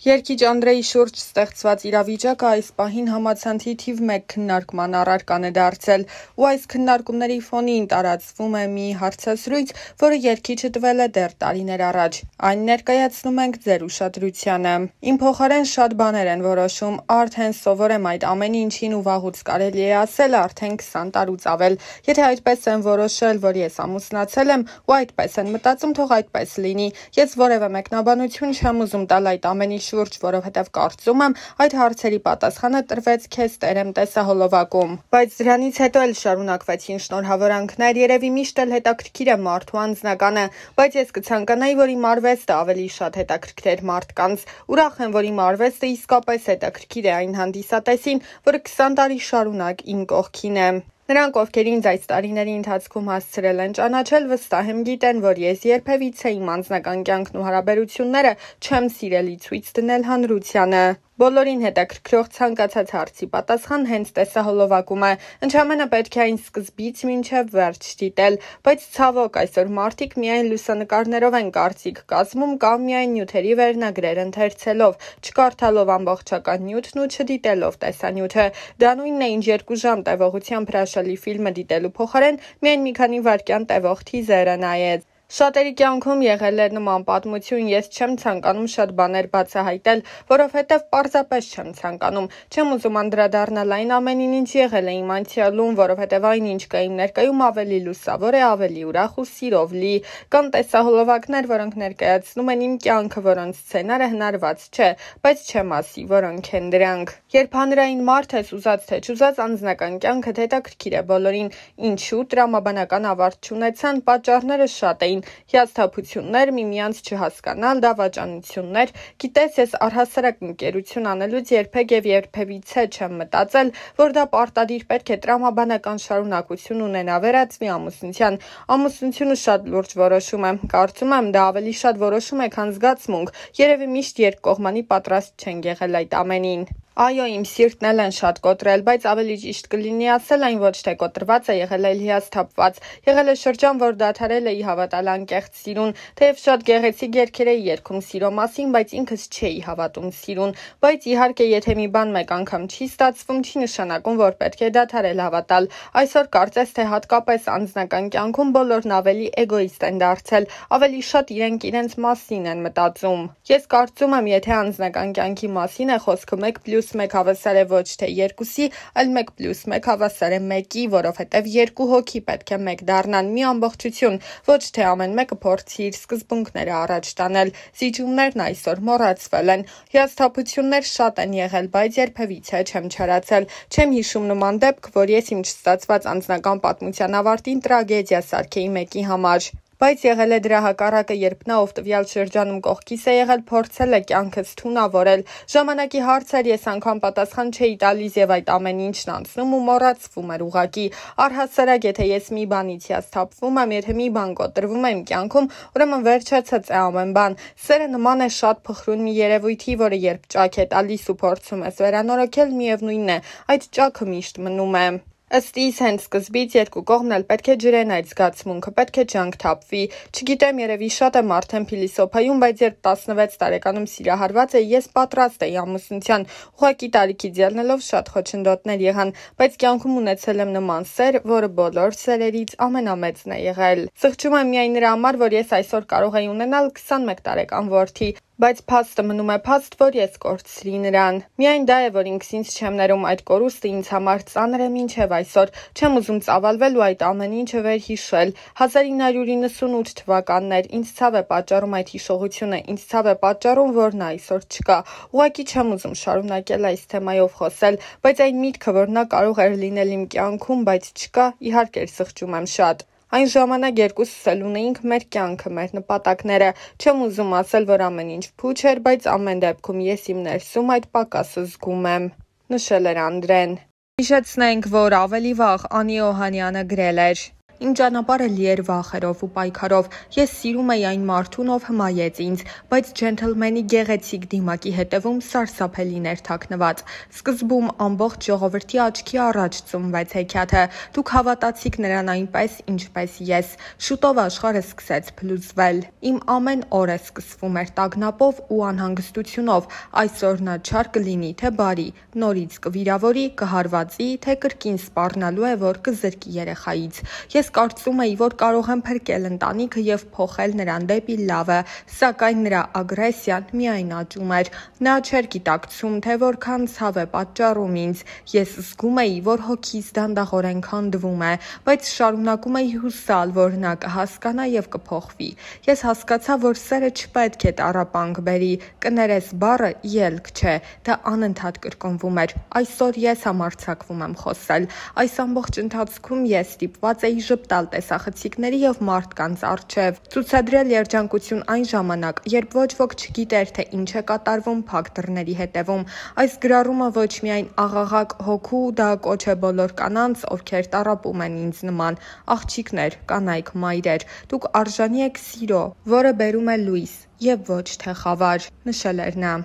Երգիչ Անդրեի շուրջ ստեղծված իրավիճակը այս պահին համացանցի թիվ 1 քննարկման առարկան է դարձել, ու այս քննարկումների ֆոնին տարածվում է մի հարցազրույց, որը երգիչը տվել է դեռ տարիներ առաջ։ Այն ներկայացնում ենք ձեր ուշադրությանը։ Իմ փոխարեն շատ բաներ են որոշում, արդեն սովոր եմ այդ ամեն ինչին ու վաղուց կարելի է ասել արդեն 20 տարուց ավել։ Եթե այդպես եմ որոշել, որ ես ամուսնացել եմ ու այդպես են մտածում, թող այդպես լինի։ Ես որևէ մեկնաբանություն չեմ ուզում տալ այդ ամենի շուրջ, որովհետև կարծում եմ, այդ հարցերի պատասխանը տրվեց քեզ տերեմ տեսահոլովակում։ Բայց դրանից հետո էլ շարունակվեցին շնորհավորանքներ, երևի միշտ էլ հետաքրքիր է մարդու անձնականը, բայց ես կցանկանայի, որ իմ արվեստը ավելի շատ հետաքրքրեր մարդկանց։ Ուրախ եմ, որ իմ արվեստը իսկապես հետաքրքիր է այն հանդիսատեսին, որը 20 տարի շարունակ իմ կողքին է։ Նրանք, ովքեր ինձ այս տարիների ընթացքում հասցրել են ճանաչել, վստահ եմ գիտեն, որ ես երբևիցե իմ անձնական կյանքն ու հարաբերությունները չեմ սիրելի ցույց դնել հանրությանը։ Բոլորին հետաքրքրող ցանկացած հարցի պատասխան հենց տեսահոլովակում է, ընդամենը պետք է այն սկզբից մինչև վերջ դիտել, բայց ցավոք այսօր մարդիկ միայն լուսանկարներով են կարծիք կազմում կամ միայն նյութերի վերնագրեր ընթերցելով, չկարդալով ամբողջական նյութն ու չդիտելով տեսանյութը։ Դա նույնն է, ինչ 2 ժամ տևողությամբ հրաշալի ֆիլմը դիտելու փոխարեն միայն մի քանի վայրկյան տևող թիզերը նայեց։ Շատերի կյանքում եղել է նման պատմություն, ես չեմ ցանկանում շատ բաներ բացահայտել, որովհետև պարզապես չեմ ցանկանում, չեմ ուզում անդրադառնալ այն ամենին, ինչ եղել է իմ անցյալում, որովհետև այն, ինչ կա իմ ներկայում, ավելի լուսավոր է, ավելի ուրախ ու սիրով լի։ Կան տեսահոլովակներ, որոնք ներկայացնում են իմ կյանքը, որոնց սցենարը հնարված չէ, բայց չեմ ասի, որոնք են դրանք։ Երբ հանրային մարդ ես, ուզած թե չուզած, անձնական կյանքդ հետաքրքիր է բոլորին, ինչու տրամաբանական ավարտ չունեցան, պատճառները շատ էին։ Հիասթափություններ, միմյանց չհասկանալ, դավաճանություններ։ Գիտես, ես առհասարակ ընկերություն անելուց երբեք եւ երբևիցե չեմ մտածել, որ դա պարտադիր պետք է տրամաբանական շարունակություն ունենա վերածվի ամուսնության։ Ամուսնությունը շատ լուրջ որոշում է։ Կարծում եմ, դա ավելի շատ որոշում է, քան զգացմունք։ Երևի միշտ երկկողմանի պատրաստ չեն եղել այդ ամենին։ Այո, իմ սիրտն էլ են շատ կոտրել, բայց ավելի ճիշտ կլինի ասել այն ոչ թե կոտրված է եղել, այլ հիասթափված։ Եղել է շրջան, որ դադարել էի հավատալ անկեղծ սիրուն, թեև շատ գեղեցիկ երգեր էի երգում սիրո մասին, բայց ինքս չէի հավատում սիրուն։ Բայց իհարկե, եթե մի բան մեկ անգամ չի ստացվում, չի նշանակում, որ պետք է դադարել հավատալ։ Այսօր կարծես թե հատկապես անձնական կյանքում բոլորն ավելի էգոիստ են դարձել, ավելի շատ իրենք իրենց մասին են մտածում։ Ես կարծում եմ, եթե անձնական կյանքի մասին է խոսքը 1+1 հավասար է ոչ թե 2-ի, այլ 1+1 հավասար է 1-ի, որովհետև 2 հոգի պետք է 1 դառնան, մի ամբողջություն, ոչ թե ամեն մեկը փորձի իր սկզբունքները առաջ տանել։ Զիջումներն այսօր մոռացվել են։ Հիասթափություններ շատ են եղել, բայց երբևիցե չեմ չարացել։ Չեմ հիշում նման դեպք, որ ես իմ չստացված անձնական պատմության ավարտին տրագեդիա սարքեի մեկի համար։ Բայց եղել է դրա հակառակը, երբ նա ով տվյալ շրջանում կողքիս է եղել, փորձել է կյանքս թունավորել։ Ժամանակի հարցեր ես անգամ պատասխան չէի տալիս եւ այդ ամեն ինչն անցնում ու մոռացվում էր ուղակի։ Առհասարակ, եթե ես մի բանից հիասթափվում եմ, եթե մի բան կոտրվում է իմ կյանքում, ուրեմն վերջացած է ամեն բան։ Սերը նման է շատ փխրուն մի երևույթի, որը երբ ճաք է տալիս ու փորձում ես վերանորոգել, միևնույնն է, այդ ճաքը միշտ մնում է։ Ըստ իս հենց սկզբից երկու կողմն էլ պետք է ջրեն այդ զգացմունքը, պետք է ջանք թափվի։ Չգիտեմ, երևի շատ եմ արդեն փիլիսոփայում, բայց երբ 16 տարեկանում սիրահարված էի, ես պատրաստ էի ամուսնության։ Ուղղակի տարիքից ելնելով շատ խոչընդոտներ եղան, բայց կյանքում ունեցել եմ նման սեր, որը բոլոր սերերից ամենամեծն է եղել։ Սղճում եմ միայն նրա համար, որ ես այսօր կարող էի ունենալ 21 տարեկան որդի, բայց փաստը մնում է փաստ, որ ես կորցրի նրան։ Միայն դա է, որ ինքս ինձ չեմ ներում, այդ կորուստը ինձ համար ծանր է մինչև այսօր։ Չեմ ուզում ծավալվել ու այդ ամեն ինչը վերհիշել։ 1998 թվականներ, ինձ ցավ է պատճառում այդ հիշողությունը, ինձ ցավ է պատճառում, որ նա այսօր չկա։ Ուղղակի չեմ ուզում շարունակել այս թեմայով խոսել, բայց այն միտքը, որ նա կարող էր լինել իմ կյանքում, բայց չկա, իհարկե սղճում եմ շատ։ Այն ժամանակ երկուսս էլ ունեինք մեր կյանքը, մեր նպատակները։ Չեմ ուզում ասել, որ ամեն ինչ փուչ էր, բայց ամեն դեպքում ես իմ ներսում այդ պակասը զգում եմ, նշել էր Անդրեն։ Հիշեցնենք, որ ավելի վաղ Անի Օհանյանը գրել էր. Իմ ճանապարհը լի էր վախերով ու պայքարով, ես սիրում էի այն մարդուն, ով հմայեց ինձ, բայց ջենթլմենի գեղեցիկ դիմակի հետևում սարսափելիներ թաքնված։ Սկզբում ամբողջ ժողովրդի աչքի առաջ ծնվեց հեքիաթը, դուք հավատացիք նրան այնպես, ինչպես ես։ Շուտով աշխարհը սկսեց փլուզվել։ Իմ ամեն օրը սկսվում էր տագնապով ու անհանգստությունով, այսօր նա չար կլինի, թե բարի, նորից կվիրավորի, կհարվածի, թե կրկին սպառնալու է, որ կզրկի երեխայից։ Ես կարծում էի, որ կարող եմ փրկել ընտանիքը և փոխել նրան դեպի լավը, սակայն նրա ագրեսիան միայն աճում էր։ Նա չէր գիտակցում, թե որքան ցավ է պատճառում ինձ։ Ես զգում էի, որ հոգիս դանդաղորեն քանդվում է, բայց շարունակում էի հուսալ, որ նա կհասկանա և կփոխվի։ Ես հասկացա, որ սերը չպետք է տառապանք բերի, կներես բառը ելք չէ, դա անընդհատ կրկնվում էր։ Այսօր ես համարձակվում եմ խոսել։ Այս ամբողջ ընթացքում ես ստիպված էի ժպտալ տեսախցիկների և մարդկանց առջև, ցուցադրել երջանկություն այն ժամանակ, երբ ոչ ոք չգիտեր, թե ինչ է կատարվում փակ դռների հետևում։ Այս գրառումը ոչ միայն աղաղակ հոգու, դա կոչ է բոլոր կանանց, ովքեր տառապում են ինձ նման, աղջիկներ, կանայք, մայրեր, դուք արժանի եք սիրո, որը բերում է լույս, և ոչ թե խավար, նշել էր նա։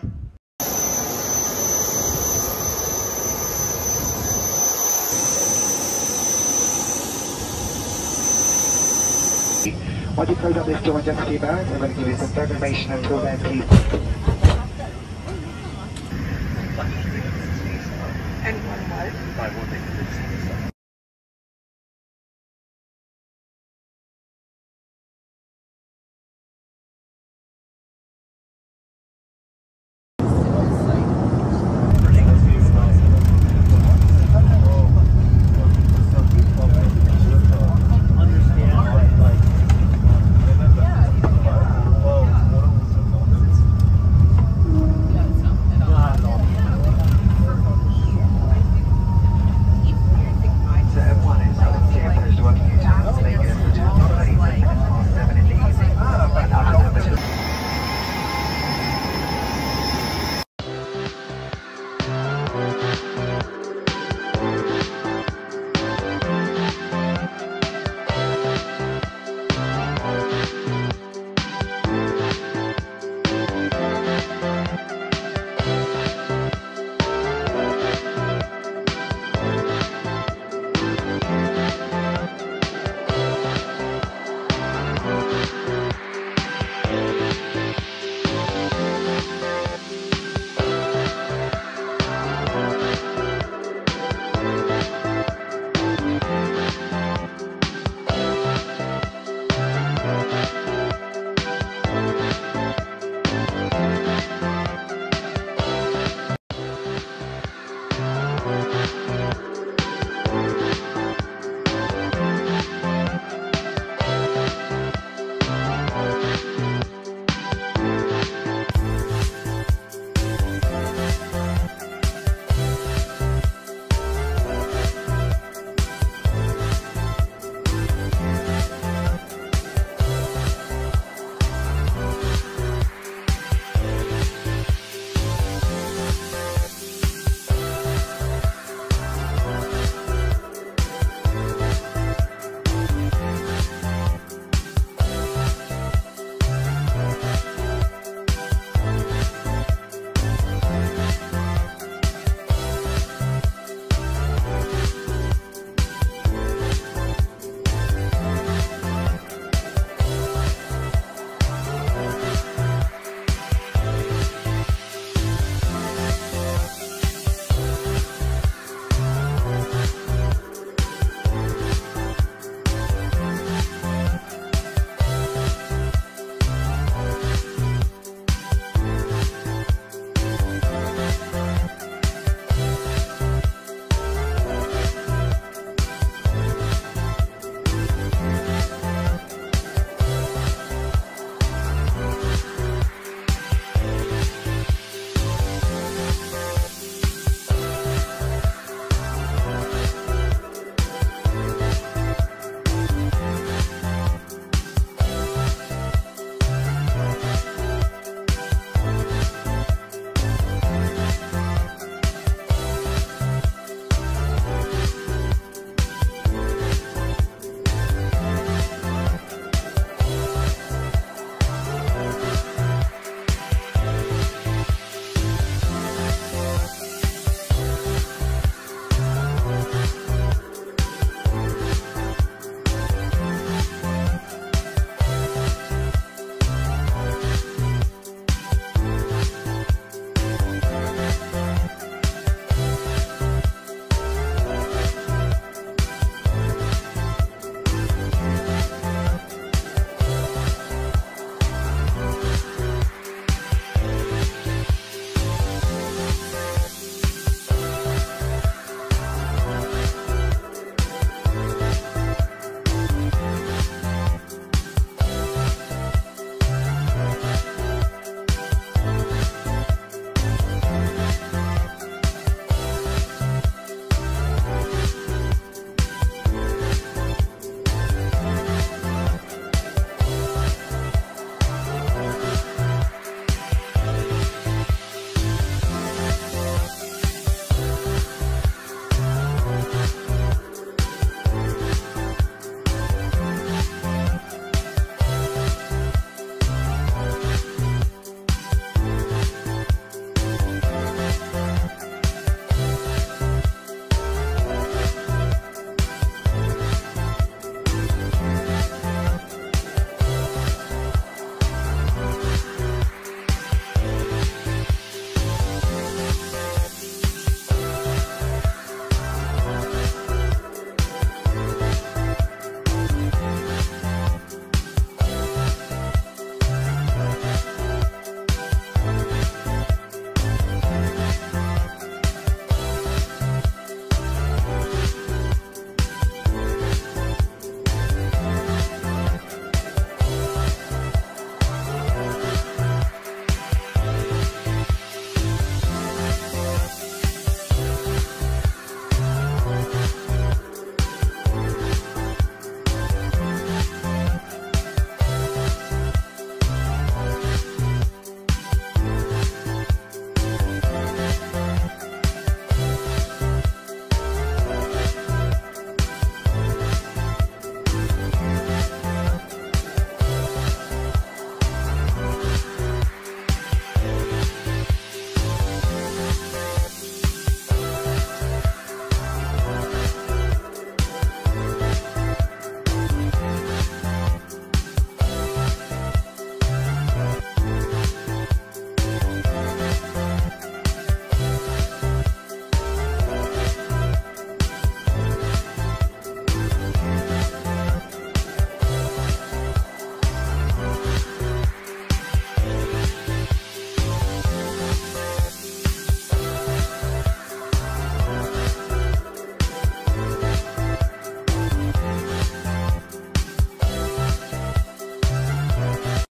Once you close up this door, just keep out. I'm going to give you some information until then, please. And one more.